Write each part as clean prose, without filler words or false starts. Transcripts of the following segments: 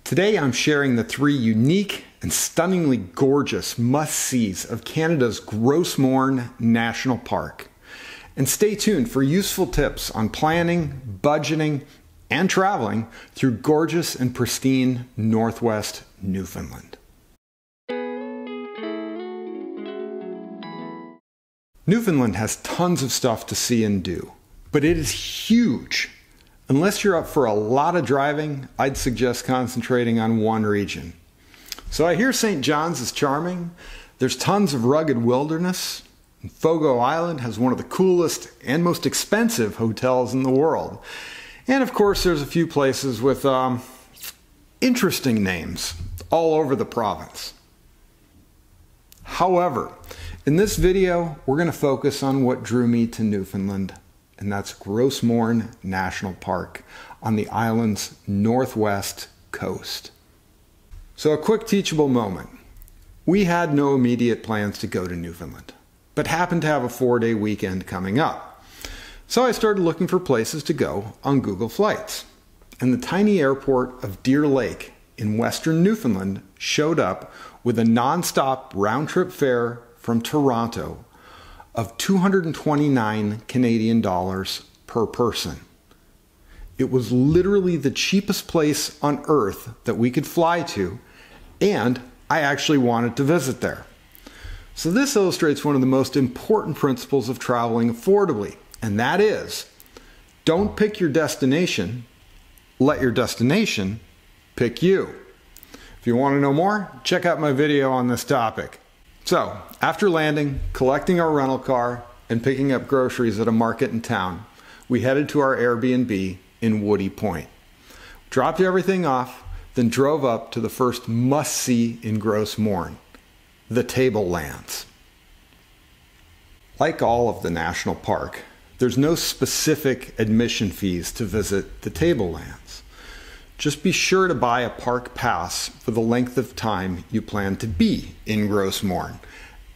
Today I'm sharing the 3 unique and stunningly gorgeous must-sees of Canada's Gros Morne National Park. And stay tuned for useful tips on planning, budgeting, and traveling through gorgeous and pristine Northwest Newfoundland. Newfoundland has tons of stuff to see and do, but it is huge. Unless you're up for a lot of driving, I'd suggest concentrating on one region. So I hear St. John's is charming. There's tons of rugged wilderness. And Fogo Island has one of the coolest and most expensive hotels in the world. And of course, there's a few places with interesting names all over the province. However, in this video, we're going to focus on what drew me to Newfoundland, and that's Gros Morne National Park on the island's northwest coast. So a quick teachable moment. We had no immediate plans to go to Newfoundland, but happened to have a 4-day weekend coming up. So I started looking for places to go on Google Flights, and the tiny airport of Deer Lake in western Newfoundland showed up with a non-stop round-trip fare from Toronto of 229 Canadian dollars per person. It was literally the cheapest place on earth that we could fly to, and I actually wanted to visit there. So this illustrates one of the most important principles of traveling affordably, and that is, don't pick your destination, let your destination pick you. If you want to know more, check out my video on this topic. So, after landing, collecting our rental car, and picking up groceries at a market in town, we headed to our Airbnb in Woody Point. Dropped everything off, then drove up to the first must-see in Gros Morne, the Tablelands. Like all of the national park, there's no specific admission fees to visit the Tablelands. Just be sure to buy a park pass for the length of time you plan to be in Gros Morne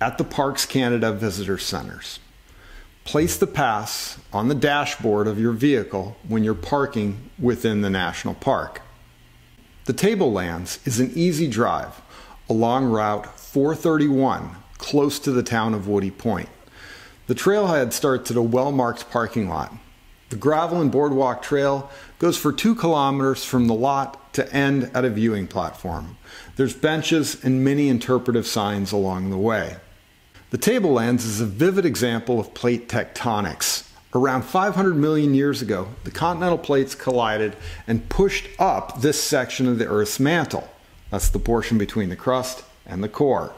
at the Parks Canada Visitor Centres. Place the pass on the dashboard of your vehicle when you're parking within the national park. The Tablelands is an easy drive along Route 431 close to the town of Woody Point. The trailhead starts at a well-marked parking lot. The gravel and boardwalk trail goes for 2 kilometers from the lot to end at a viewing platform. There's benches and many interpretive signs along the way. The Tablelands is a vivid example of plate tectonics. Around 500 million years ago, the continental plates collided and pushed up this section of the Earth's mantle. That's the portion between the crust and the core.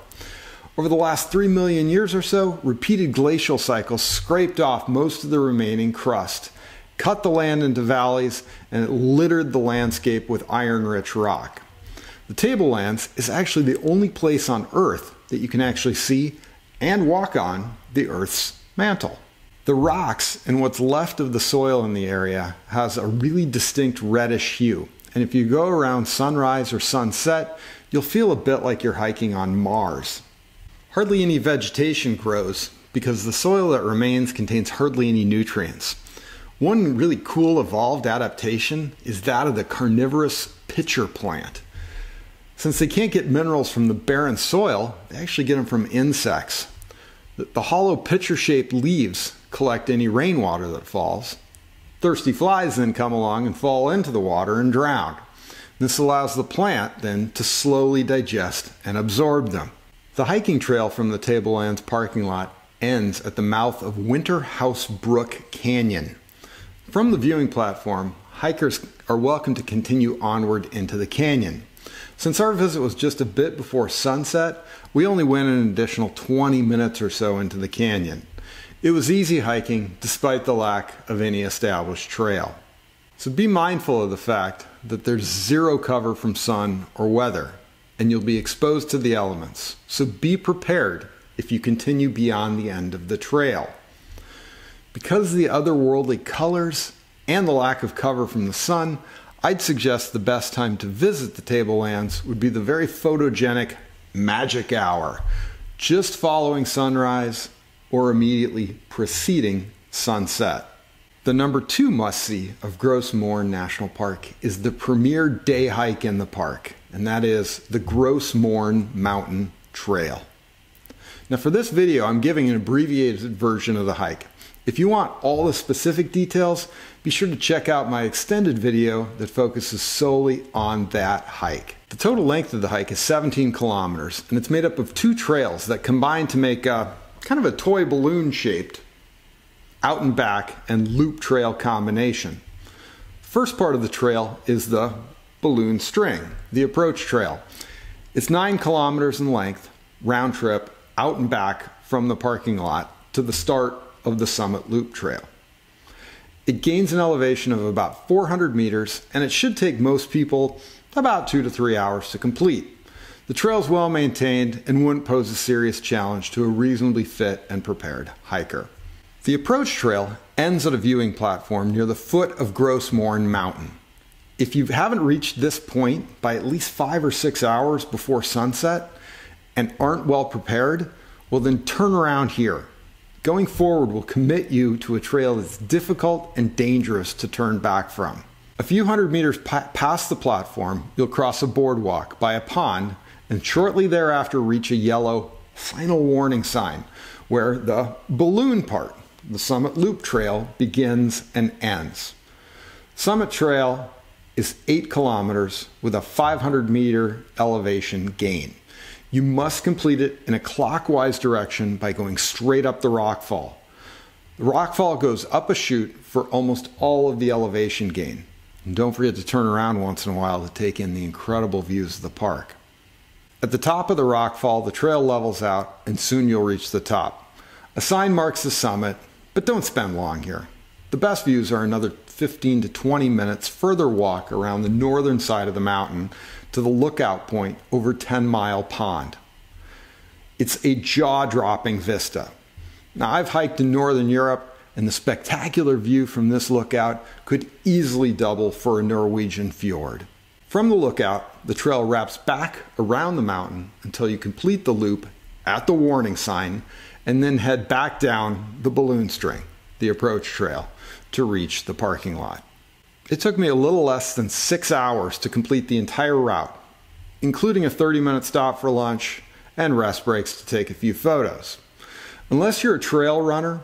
Over the last 3 million years or so, repeated glacial cycles scraped off most of the remaining crust, cut the land into valleys, and it littered the landscape with iron-rich rock. The Tablelands is actually the only place on Earth that you can actually see and walk on the Earth's mantle. The rocks and what's left of the soil in the area has a really distinct reddish hue, and if you go around sunrise or sunset, you'll feel a bit like you're hiking on Mars. Hardly any vegetation grows because the soil that remains contains hardly any nutrients. One really cool evolved adaptation is that of the carnivorous pitcher plant. Since they can't get minerals from the barren soil, they actually get them from insects. The hollow pitcher-shaped leaves collect any rainwater that falls. Thirsty flies then come along and fall into the water and drown. This allows the plant then to slowly digest and absorb them. The hiking trail from the Tablelands parking lot ends at the mouth of Winter House Brook Canyon. From the viewing platform, hikers are welcome to continue onward into the canyon. Since our visit was just a bit before sunset, we only went an additional 20 minutes or so into the canyon. It was easy hiking despite the lack of any established trail. So be mindful of the fact that there's zero cover from sun or weather, and you'll be exposed to the elements. So be prepared if you continue beyond the end of the trail. Because of the otherworldly colors and the lack of cover from the sun, I'd suggest the best time to visit the Tablelands would be the very photogenic magic hour, just following sunrise or immediately preceding sunset. The number 2 must-see of Gros Morne National Park is the premier day hike in the park, and that is the Gros Morne Mountain Trail. Now for this video, I'm giving an abbreviated version of the hike. If you want all the specific details, be sure to check out my extended video that focuses solely on that hike. The total length of the hike is 17 kilometers, and it's made up of 2 trails that combine to make a kind of a toy balloon shaped out and back and loop trail combination. First part of the trail is the balloon string, the approach trail. It's 9 kilometers in length, round trip, out and back from the parking lot to the start of the summit loop trail. It gains an elevation of about 400 meters, and it should take most people about 2 to 3 hours to complete. The trail is well maintained and wouldn't pose a serious challenge to a reasonably fit and prepared hiker. The approach trail ends at a viewing platform near the foot of Gros Morne Mountain. If you haven't reached this point by at least 5 or 6 hours before sunset and aren't well prepared, well then turn around here. Going forward will commit you to a trail that's difficult and dangerous to turn back from. A few hundred meters past the platform, you'll cross a boardwalk by a pond and shortly thereafter reach a yellow final warning sign where the balloon part, the Summit Loop Trail, begins and ends. Summit Trail is 8 kilometers with a 500 meter elevation gain. You must complete it in a clockwise direction by going straight up the rockfall. The rockfall goes up a chute for almost all of the elevation gain. And don't forget to turn around once in a while to take in the incredible views of the park. At the top of the rockfall, the trail levels out and soon you'll reach the top. A sign marks the summit, but don't spend long here. The best views are another 15 to 20 minutes further walk around the northern side of the mountain to the lookout point over 10 Mile Pond. It's a jaw-dropping vista. Now I've hiked in Northern Europe, and the spectacular view from this lookout could easily double for a Norwegian fjord. From the lookout, the trail wraps back around the mountain until you complete the loop at the warning sign and then head back down the balloon string, the approach trail, to reach the parking lot. It took me a little less than 6 hours to complete the entire route, including a 30-minute stop for lunch and rest breaks to take a few photos. Unless you're a trail runner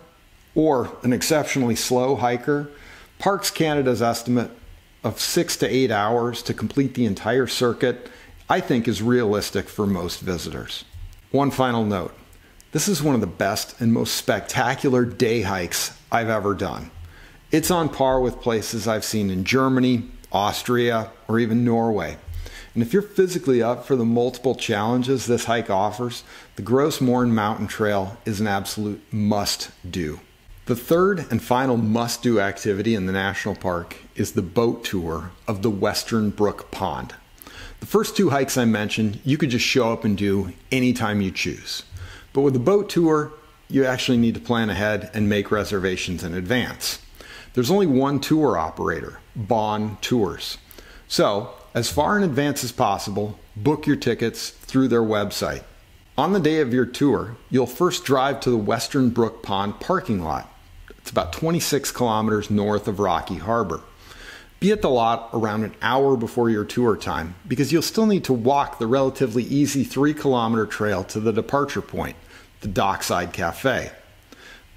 or an exceptionally slow hiker, Parks Canada's estimate of 6 to 8 hours to complete the entire circuit, I think, is realistic for most visitors. One final note. This is one of the best and most spectacular day hikes I've ever done. It's on par with places I've seen in Germany, Austria, or even Norway. And if you're physically up for the multiple challenges this hike offers, the Gros Morne Mountain Trail is an absolute must-do. The third and final must-do activity in the national park is the boat tour of the western Brook Pond. The first 2 hikes I mentioned, you could just show up and do anytime you choose. But with the boat tour, you actually need to plan ahead and make reservations in advance. There's only one tour operator, Bond Tours. So, as far in advance as possible, book your tickets through their website. On the day of your tour, you'll first drive to the western Brook Pond parking lot. It's about 26 kilometers north of Rocky Harbor. Be at the lot around an hour before your tour time because you'll still need to walk the relatively easy 3-kilometer trail to the departure point, the Dockside Cafe.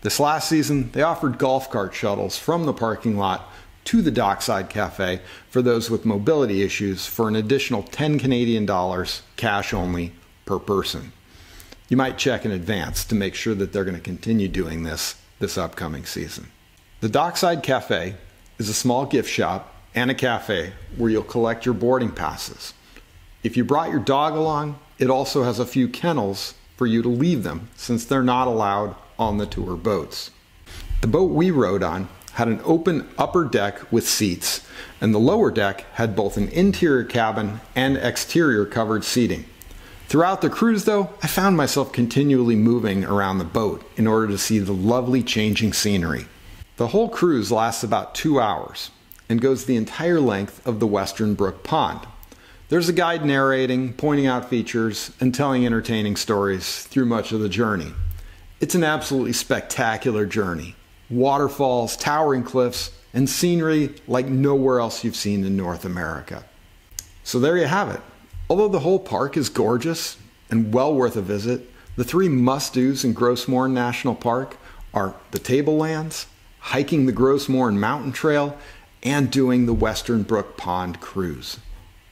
This last season, they offered golf cart shuttles from the parking lot to the Dockside Cafe for those with mobility issues for an additional $10 Canadian cash only per person. You might check in advance to make sure that they're going to continue doing this upcoming season. The Dockside Cafe is a small gift shop and a cafe where you'll collect your boarding passes. If you brought your dog along, it also has a few kennels for you to leave them since they're not allowed on the tour boats. The boat we rode on had an open upper deck with seats, and the lower deck had both an interior cabin and exterior covered seating. Throughout the cruise though, I found myself continually moving around the boat in order to see the lovely changing scenery. The whole cruise lasts about 2 hours and goes the entire length of the western Brook Pond. There's a guide narrating, pointing out features, and telling entertaining stories through much of the journey. It's an absolutely spectacular journey, waterfalls, towering cliffs, and scenery like nowhere else you've seen in North America. So there you have it. Although the whole park is gorgeous and well worth a visit, the three must-dos in Gros Morne National Park are the Tablelands, hiking the Gros Morne Mountain Trail, and doing the Western Brook Pond cruise.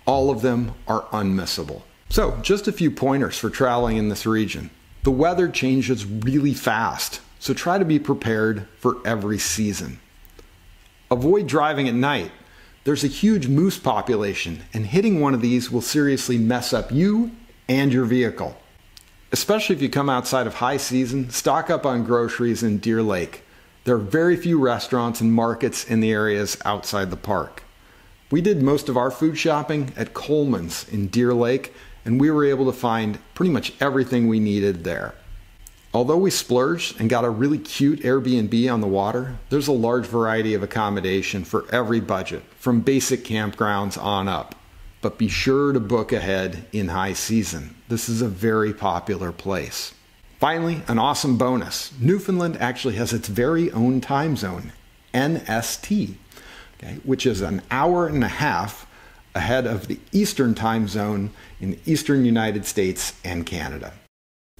All of them are unmissable. So, just a few pointers for traveling in this region. The weather changes really fast, so try to be prepared for every season. Avoid driving at night. There's a huge moose population, and hitting one of these will seriously mess up you and your vehicle. Especially if you come outside of high season, stock up on groceries in Deer Lake. There are very few restaurants and markets in the areas outside the park. We did most of our food shopping at Coleman's in Deer Lake, and we were able to find pretty much everything we needed there. Although we splurged and got a really cute Airbnb on the water, there's a large variety of accommodation for every budget, from basic campgrounds on up. But be sure to book ahead in high season. This is a very popular place. Finally, an awesome bonus. Newfoundland actually has its very own time zone, NST, okay, which is an hour and a half ahead of the Eastern time zone in the Eastern United States and Canada.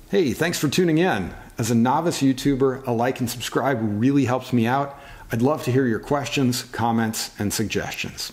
Hey, thanks for tuning in. As a novice YouTuber, a like and subscribe really helps me out. I'd love to hear your questions, comments, and suggestions.